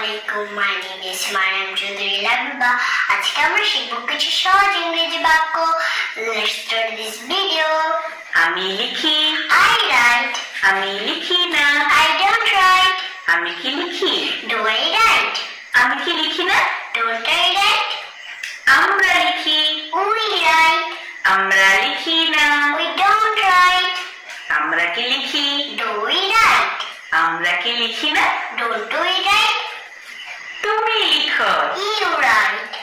Assalamualaikum. My name is Mariam Chaudhary Labuba. আজকে আমরা শিখব কিছু সহজ ইংরেজি বাক্য। Let's start this video. আমি লিখি, I write. আমি লিখি না, I don't write. আমি কি লিখি? Do I write? আমি কি লিখি না? Don't I write? আমরা লিখি, We write. আমরা লিখি না, We don't write. আমরা কি লিখি? Do we write? আমরা কি লিখি না? Don't we write? তুমি লিখো, You write.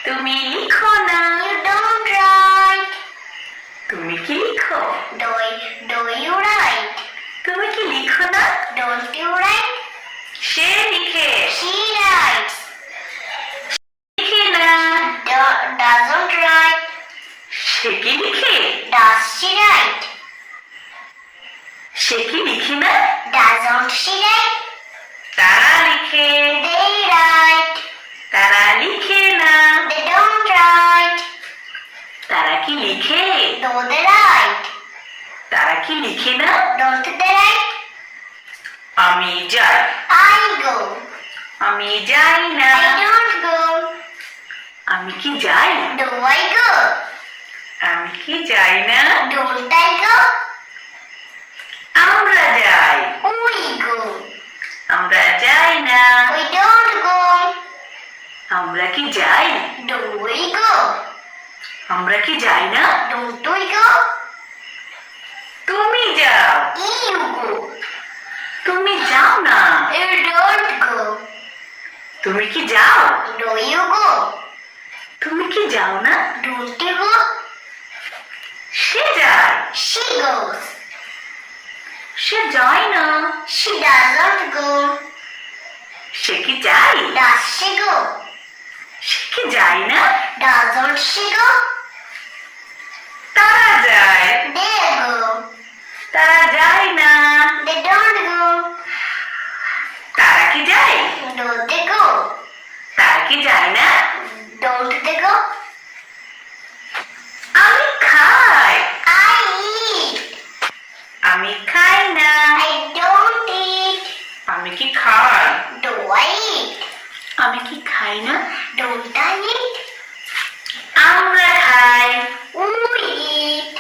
তুমি লিখো না, You don't write. তুমি কি লিখো? Do you write? তুমি কি লিখো না? Don't you write? সে লিখে, She writes. লিখে না, Doesn't write. সে কি লিখে? Does she write? সে কি লিখে না? Doesn't she write? তারা লিখে, They write. তারা লিখে না, They don't write. তারা কি লিখে? Do they write? তারা কি লিখে না? Don't they write? আমি যাই, I go. আমি যাই না, I don't go. আমি কি যাই? Do I go? আমি কি যাই না? Don't I go? আমরা যাই, We go. আমরা যাই না, We don't go. আমরা কি যাই? Do we go? আমরা কি যাই না? Don't we go? তুমি যাও, You go. তুমি যাও না, You don't go. তুমি কি যাও? Do you go? তুমি কি যাও না? Don't you go? সে যায়, She goes. সে যায় না, She doesn't go. সে কি যায়? Does she go? সে কি যায় না? Doesn't she go? তারা যায়, They go. তারা যায় না, They don't go. তারা কি যায়? Do they go? তারা কি যায় না? Don't they go? আমি খাই, I eat. আমি খাই না, I don't eat. আমি কি খাই? Do I eat? আমি কি খাই না? Don't I eat? আমরা খাই, We eat.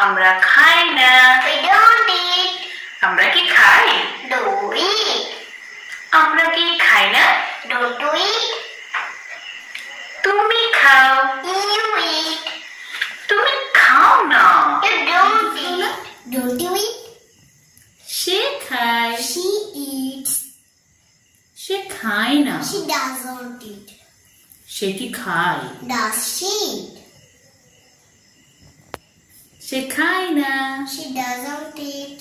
আমরা খাই না, We don't eat. আমরা কি খাই? Do we eat? আমরা কি খাই না? Don't we eat? তুমি খাও, You eat. তুমি খাও না, You don't eat. Don't you eat? সে খায়, She eats. সে খায় না, She doesn't eat. সে কি খায়? Does she eat? সে খায় না, She doesn't eat.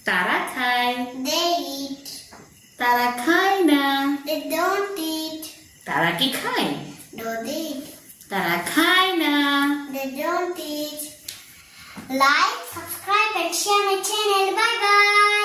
তারা খায়, They eat. তারা খায় না, They don't eat. তারা কি খায়? Do they eat? তারা খায় না। They don't eat. Like, subscribe and share my channel. Bye bye.